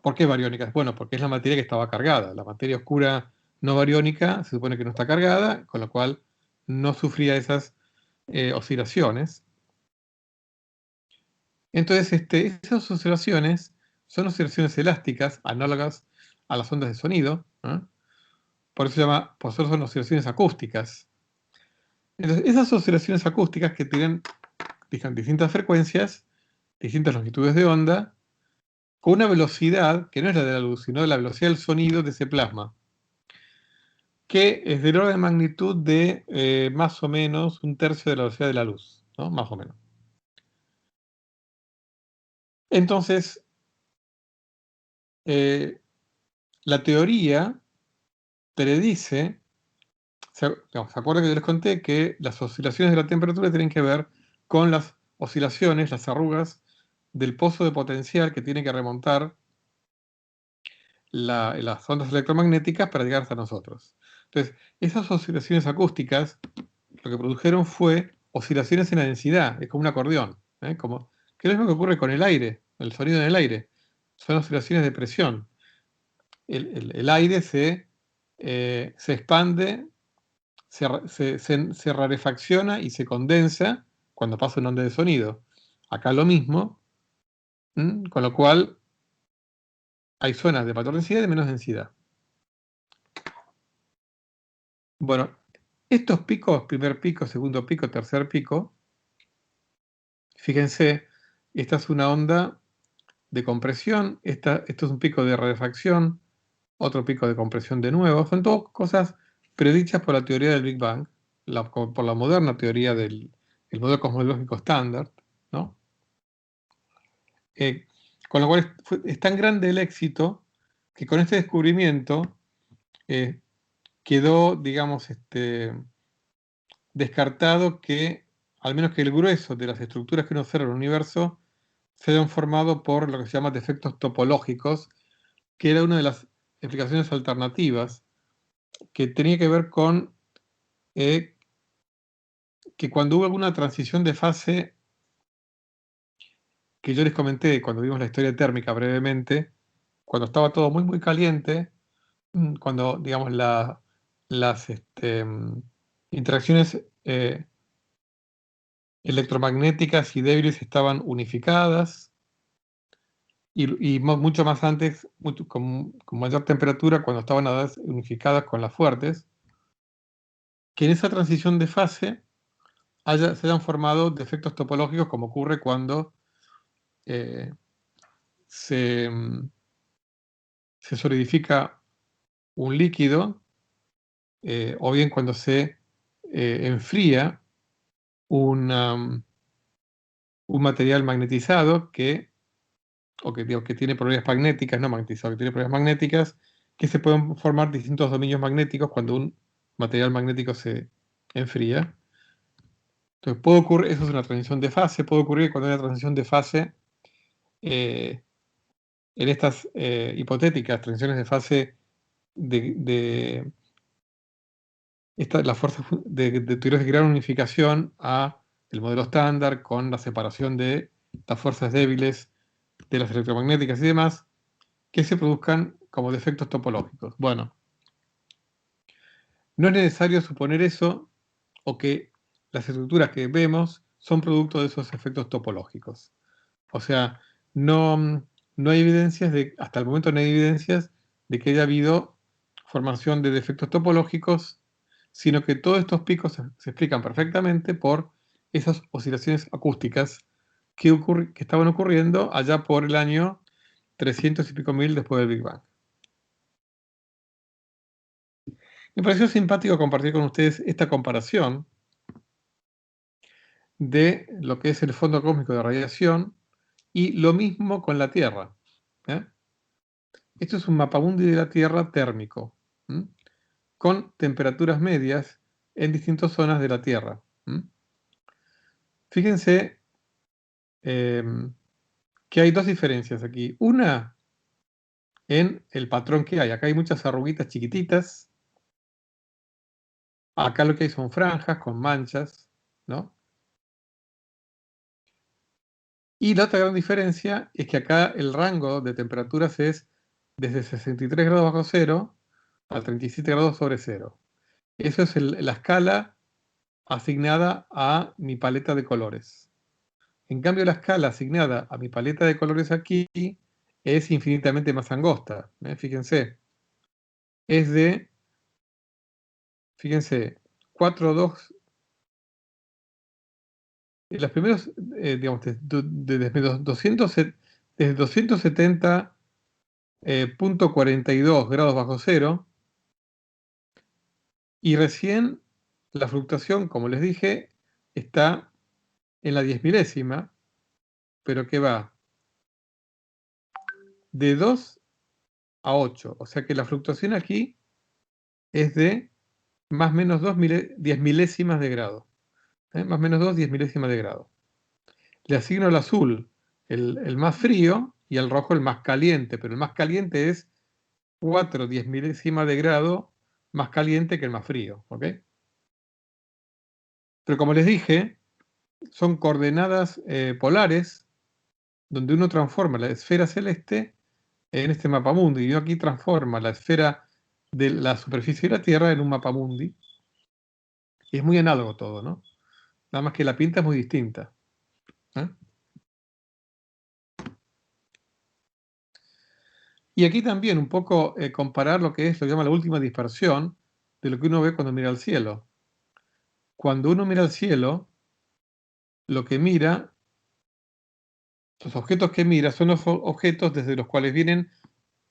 Speaker 1: ¿Por qué bariónicas? Bueno, porque es la materia que estaba cargada. La materia oscura no bariónica se supone que no está cargada, con lo cual no sufría esas oscilaciones. Entonces, esas oscilaciones son oscilaciones elásticas, análogas a las ondas de sonido. Por eso son oscilaciones acústicas. Entonces, esas oscilaciones acústicas que tienen distintas frecuencias, distintas longitudes de onda, con una velocidad que no es la de la luz, sino la velocidad del sonido de ese plasma, que es del orden de magnitud de más o menos un tercio de la velocidad de la luz, ¿no? Más o menos. Entonces, la teoría predice, digamos, ¿se acuerdan que yo les conté que las oscilaciones de la temperatura tienen que ver con las oscilaciones, las arrugas del pozo de potencial que tiene que remontar las ondas electromagnéticas para llegar hasta nosotros? Entonces, esas oscilaciones acústicas lo que produjeron fue oscilaciones en la densidad, es como un acordeón, como, que es lo mismo que ocurre con el aire, el sonido en el aire. Son oscilaciones de presión. El aire se expande, se rarefacciona y se condensa cuando pasa una onda de sonido. Acá lo mismo, con lo cual hay zonas de mayor densidad y de menos densidad. Bueno, estos picos, primer pico, segundo pico, tercer pico, fíjense, esta es una onda de compresión, esto es un pico de rarefacción, otro pico de compresión de nuevo. Son todas cosas predichas por la teoría del Big Bang, por la moderna teoría del el modelo cosmológico estándar, ¿no? Con lo cual es tan grande el éxito que con este descubrimiento quedó, digamos, descartado que, al menos que el grueso de las estructuras que uno observa en el universo se hayan formado por lo que se llama defectos topológicos, que era una de las explicaciones alternativas, que tenía que ver con que cuando hubo alguna transición de fase, que yo les comenté cuando vimos la historia térmica brevemente, cuando estaba todo muy muy caliente, cuando digamos las interacciones electromagnéticas y débiles estaban unificadas, y mucho más antes, con mayor temperatura, cuando estaban a la vez unificadas con las fuertes, que en esa transición de fase se hayan formado defectos topológicos, como ocurre cuando eh, se, se solidifica un líquido, o bien cuando se enfría un material magnetizado que tiene propiedades magnéticas, no magnetizado, que tiene propiedades magnéticas, que se pueden formar distintos dominios magnéticos cuando un material magnético se enfría. Entonces puede ocurrir, eso es una transición de fase, puede ocurrir cuando hay una transición de fase, en estas hipotéticas transiciones de fase de las fuerzas de teorías de gran unificación a el modelo estándar con la separación de las fuerzas débiles de las electromagnéticas y demás, que se produzcan como defectos topológicos. Bueno, no es necesario suponer eso o que las estructuras que vemos son producto de esos efectos topológicos. O sea, no hay evidencias hasta el momento no hay evidencias de que haya habido formación de defectos topológicos, sino que todos estos picos se explican perfectamente por esas oscilaciones acústicas que estaban ocurriendo allá por el año 300 y pico mil después del Big Bang. Me pareció simpático compartir con ustedes esta comparación de lo que es el fondo cósmico de radiación y lo mismo con la Tierra. ¿eh? Esto es un mapamundi de la Tierra térmico, con temperaturas medias en distintas zonas de la Tierra. Fíjense que hay dos diferencias aquí. Una en el patrón que hay. Acá hay muchas arruguitas chiquititas. Acá lo que hay son franjas con manchas, ¿no? Y la otra gran diferencia es que acá el rango de temperaturas es desde 63 grados bajo cero a 37 grados sobre cero. Eso es la escala asignada a mi paleta de colores. En cambio, la escala asignada a mi paleta de colores aquí es infinitamente más angosta. Fíjense, es de, fíjense, 4,2. Los primeros, digamos, desde desde 270,42 grados bajo cero, y recién la fluctuación, como les dije, está en la 10 milésima, pero que va de 2 a 8. O sea que la fluctuación aquí es de más o menos 10 milésimas de grado. Más o menos 2 10 milésimas de grado. Le asigno el azul el más frío y el rojo el más caliente, pero el más caliente es 4 10 milésimas de grado más caliente que el más frío. ¿Ok? Pero como les dije, son coordenadas polares donde uno transforma la esfera celeste en este mapamundi. Y yo aquí transforma la esfera de la superficie de la Tierra en un mapamundi. Y es muy análogo todo, ¿no? Nada más que la pinta es muy distinta. ¿Eh? Y aquí también un poco comparar lo que es, lo que llama la última dispersión de lo que uno ve cuando mira al cielo. Cuando uno mira al cielo, lo que mira, los objetos que mira son los objetos desde los cuales vienen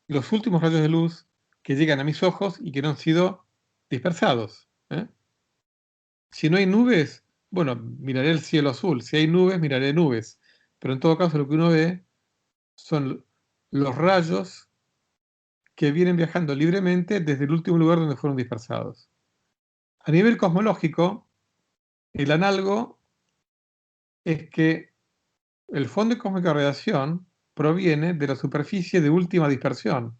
Speaker 1: los últimos rayos de luz que llegan a mis ojos y que no han sido dispersados. Si no hay nubes, bueno, miraré el cielo azul. Si hay nubes, miraré nubes. Pero en todo caso lo que uno ve son los rayos que vienen viajando libremente desde el último lugar donde fueron dispersados. A nivel cosmológico, el análogo es que el fondo cósmico de radiación proviene de la superficie de última dispersión,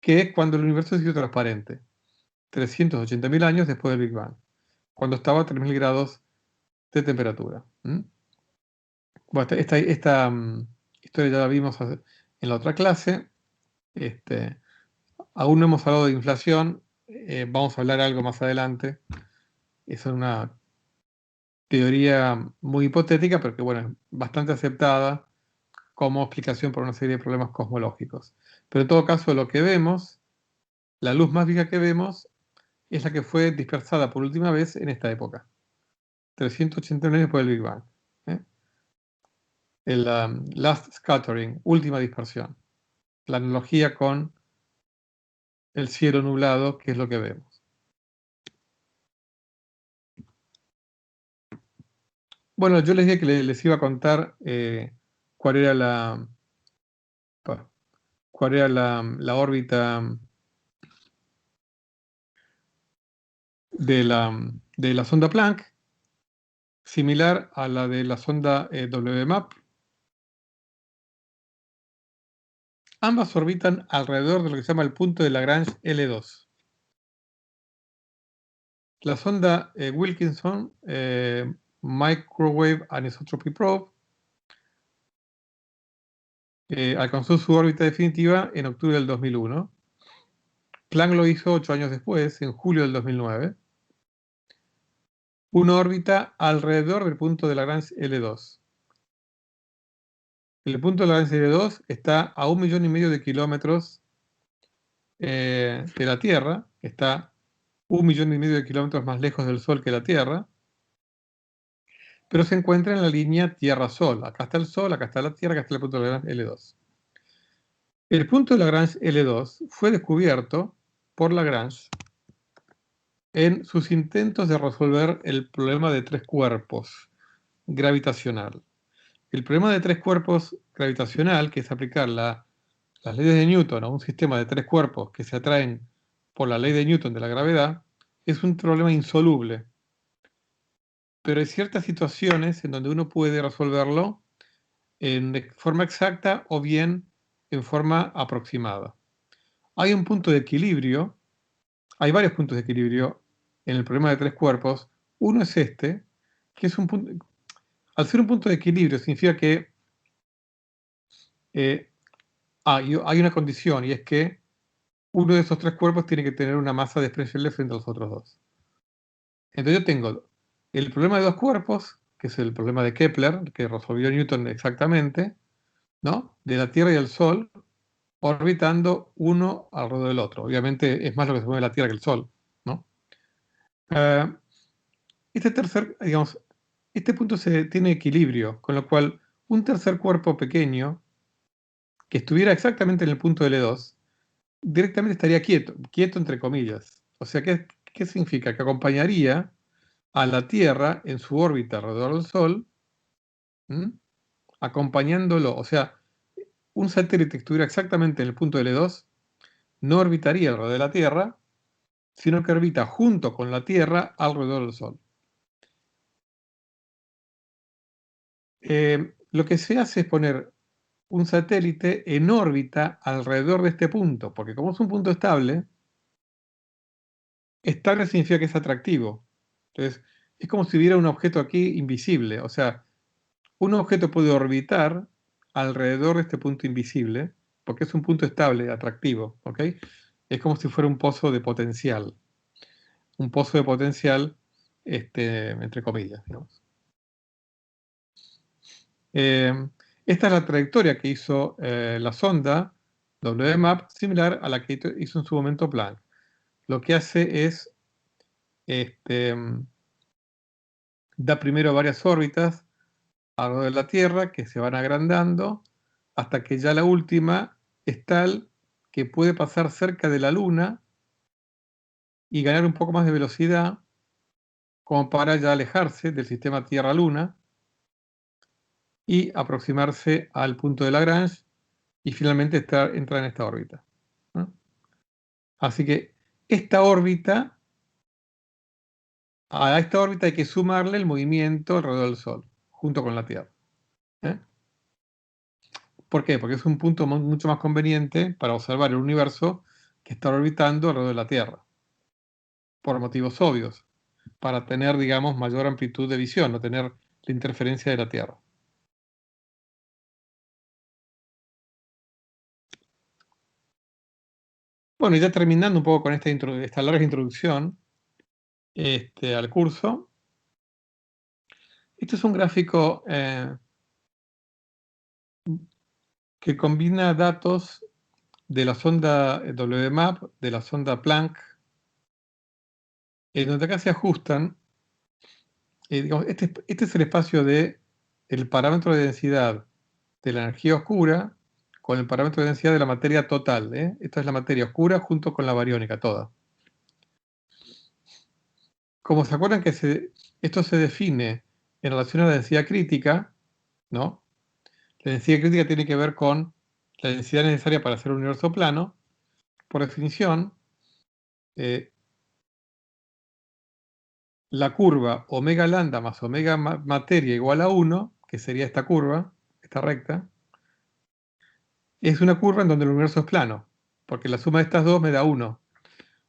Speaker 1: que es cuando el universo se hizo transparente, 380.000 años después del Big Bang, cuando estaba a 3.000 grados de temperatura. Bueno, esta historia ya la vimos en la otra clase. Aún no hemos hablado de inflación, vamos a hablar algo más adelante. Es una teoría muy hipotética, pero que bueno, es bastante aceptada como explicación para una serie de problemas cosmológicos. Pero en todo caso, lo que vemos, la luz más vieja que vemos, es la que fue dispersada por última vez en esta época, 380 años después del Big Bang. ¿eh? El last scattering, última dispersión. La analogía con el cielo nublado, que es lo que vemos. Bueno, yo les dije que les iba a contar cuál era la órbita de la sonda Planck, similar a la de la sonda WMAP. Ambas orbitan alrededor de lo que se llama el punto de Lagrange L2. La sonda Wilkinson Microwave Anisotropy Probe alcanzó su órbita definitiva en octubre del 2001. Planck lo hizo 8 años después, en julio del 2009. Una órbita alrededor del punto de Lagrange L2. El punto de Lagrange L2 está a 1,5 millones de kilómetros de la Tierra, está 1,5 millones de kilómetros más lejos del Sol que la Tierra, pero se encuentra en la línea Tierra-Sol. Acá está el Sol, acá está la Tierra, acá está el punto de Lagrange L2. El punto de Lagrange L2 fue descubierto por Lagrange en sus intentos de resolver el problema de tres cuerpos gravitacional. El problema de tres cuerpos gravitacional, que es aplicar las leyes de Newton a un sistema de tres cuerpos que se atraen por la ley de Newton de la gravedad, es un problema insoluble. Pero hay ciertas situaciones en donde uno puede resolverlo de forma exacta o bien en forma aproximada. Hay un punto de equilibrio, hay varios puntos de equilibrio en el problema de tres cuerpos. Uno es este, que es un punto, al ser un punto de equilibrio significa que hay una condición, y es que uno de esos tres cuerpos tiene que tener una masa despreciable frente a los otros dos. Entonces yo tengo el problema de dos cuerpos, que es el problema de Kepler, que resolvió Newton exactamente, ¿no? De la Tierra y el Sol, orbitando uno alrededor del otro. Obviamente es más lo que se mueve la Tierra que el Sol, ¿no? Eh, este punto se tiene equilibrio, con lo cual un tercer cuerpo pequeño que estuviera exactamente en el punto L2, directamente estaría quieto entre comillas. O sea, ¿qué significa? Que acompañaría a la Tierra en su órbita alrededor del Sol, ¿m? Acompañándolo. O sea, un satélite que estuviera exactamente en el punto L2 no orbitaría alrededor de la Tierra, sino que orbita junto con la Tierra alrededor del Sol. Lo que se hace es poner un satélite en órbita alrededor de este punto, porque como es un punto estable significa que es atractivo. Entonces, es como si hubiera un objeto aquí invisible. O sea, un objeto puede orbitar alrededor de este punto invisible, porque es un punto estable, atractivo, ¿ok? Es como si fuera un pozo de potencial. Un pozo de potencial, entre comillas, digamos. Esta es la trayectoria que hizo la sonda WMAP, similar a la que hizo en su momento Planck. Lo que hace es, da primero varias órbitas alrededor de la Tierra que se van agrandando hasta que ya la última es tal que puede pasar cerca de la Luna y ganar un poco más de velocidad como para ya alejarse del sistema Tierra-Luna y aproximarse al punto de Lagrange y finalmente entrar en esta órbita, ¿no? Así que esta órbita, a esta órbita hay que sumarle el movimiento alrededor del Sol, junto con la Tierra, ¿eh? ¿Por qué? Porque es un punto mucho más conveniente para observar el universo que está orbitando alrededor de la Tierra, por motivos obvios, para tener, digamos, mayor amplitud de visión, no tener la interferencia de la Tierra. Bueno, y ya terminando un poco con esta larga introducción al curso, este es un gráfico que combina datos de la sonda WMAP, de la sonda Planck, en donde acá se ajustan, digamos, este es el espacio de el parámetro de densidad de la energía oscura con el parámetro de densidad de la materia total, ¿eh? Esta es la materia oscura junto con la bariónica toda. Como se acuerdan que esto se define en relación a la densidad crítica, ¿no? La densidad crítica tiene que ver con la densidad necesaria para hacer un universo plano. Por definición, eh, la curva omega lambda más omega materia igual a 1, que sería esta curva, esta recta, es una curva en donde el universo es plano, porque la suma de estas dos me da 1.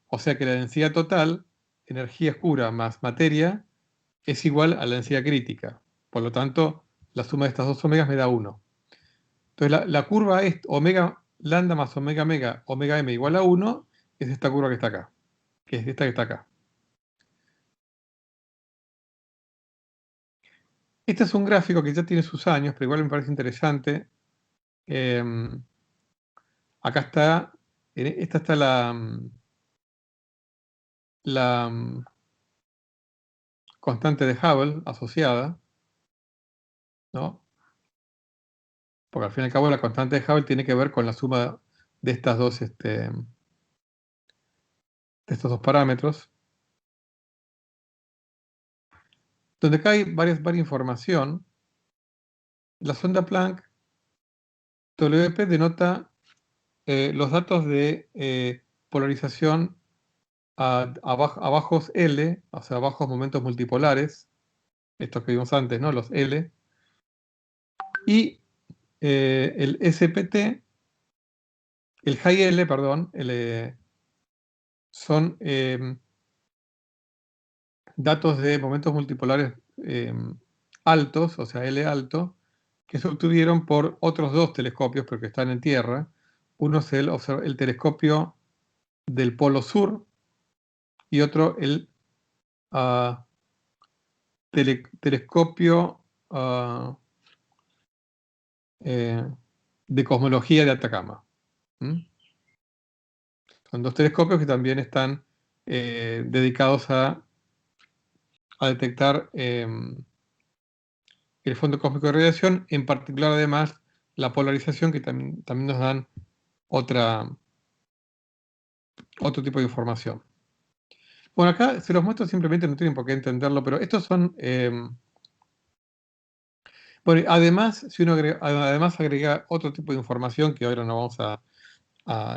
Speaker 1: O sea que la densidad total, energía oscura más materia, es igual a la densidad crítica. Por lo tanto, la suma de estas dos omegas me da 1. Entonces la curva es omega lambda más omega mega, omega m igual a 1, es esta curva que está acá, que es esta que está acá. Este es un gráfico que ya tiene sus años, pero igual me parece interesante. Acá está, esta está la constante de Hubble asociada, ¿no? Porque al fin y al cabo la constante de Hubble tiene que ver con la suma de estas dos, de estos dos parámetros. Donde acá hay varias información. La sonda Planck WP denota los datos de polarización a bajos L, o sea, bajos momentos multipolares, estos que vimos antes, ¿no? Los L, y el SPT, el high L, perdón, son datos de momentos multipolares altos, o sea, L alto, que se obtuvieron por otros dos telescopios, pero que están en tierra. Uno es el telescopio del Polo Sur y otro el telescopio de cosmología de Atacama. ¿Mm? Son dos telescopios que también están dedicados a detectar el fondo cósmico de radiación, en particular además la polarización, que también nos dan otro tipo de información. Bueno, acá se los muestro simplemente, no tienen por qué entenderlo, pero estos son... bueno, además, si uno además agrega otro tipo de información que ahora no vamos a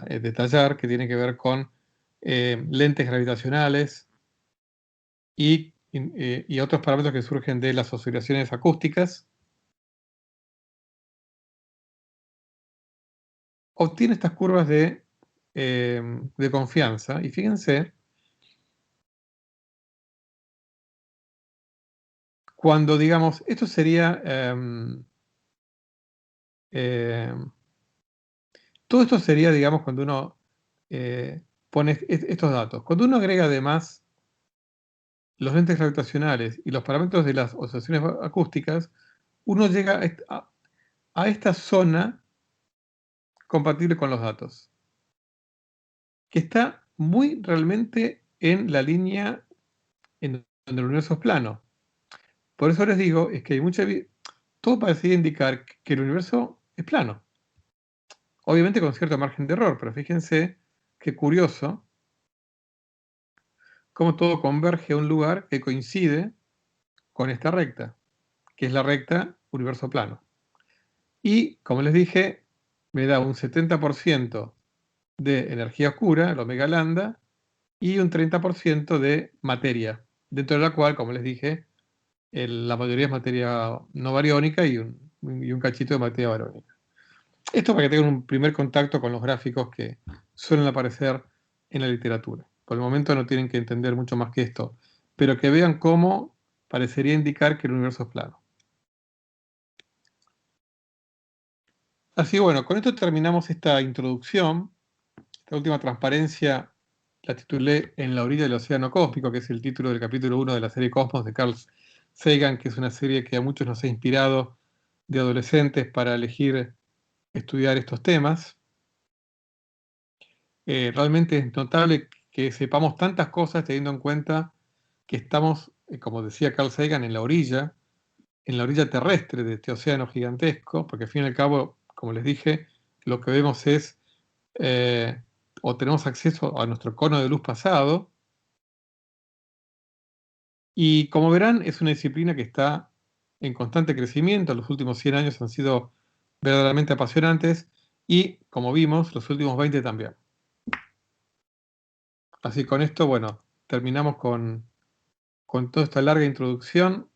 Speaker 1: detallar, que tiene que ver con lentes gravitacionales y otros parámetros que surgen de las oscilaciones acústicas, obtiene estas curvas de confianza. Y fíjense, cuando digamos, esto sería... todo esto sería, digamos, cuando uno pone estos datos. Cuando uno agrega además los lentes gravitacionales y los parámetros de las oscilaciones acústicas, uno llega a esta zona compatible con los datos, que está muy realmente en la línea en donde el universo es plano. Por eso les digo, es que hay todo parece indicar que el universo es plano. Obviamente con cierto margen de error, pero fíjense qué curioso cómo todo converge a un lugar que coincide con esta recta, que es la recta universo plano. Y, como les dije, me da un 70% de energía oscura, el omega lambda, y un 30% de materia, dentro de la cual, como les dije, la mayoría es materia no bariónica y un cachito de materia bariónica. Esto para que tengan un primer contacto con los gráficos que suelen aparecer en la literatura. Por el momento no tienen que entender mucho más que esto, pero que vean cómo parecería indicar que el universo es plano. Así bueno, con esto terminamos esta introducción. Esta última transparencia la titulé En la orilla del océano cósmico, que es el título del capítulo 1 de la serie Cosmos de Carl Sagan, que es una serie que a muchos nos ha inspirado de adolescentes para elegir estudiar estos temas. Realmente es notable que sepamos tantas cosas teniendo en cuenta que estamos, como decía Carl Sagan, en la orilla terrestre de este océano gigantesco, porque al fin y al cabo, como les dije, lo que vemos es, o tenemos acceso a nuestro cono de luz pasado, y como verán, es una disciplina que está en constante crecimiento. Los últimos 100 años han sido verdaderamente apasionantes, y como vimos, los últimos 20 también. Así con esto, bueno, terminamos con toda esta larga introducción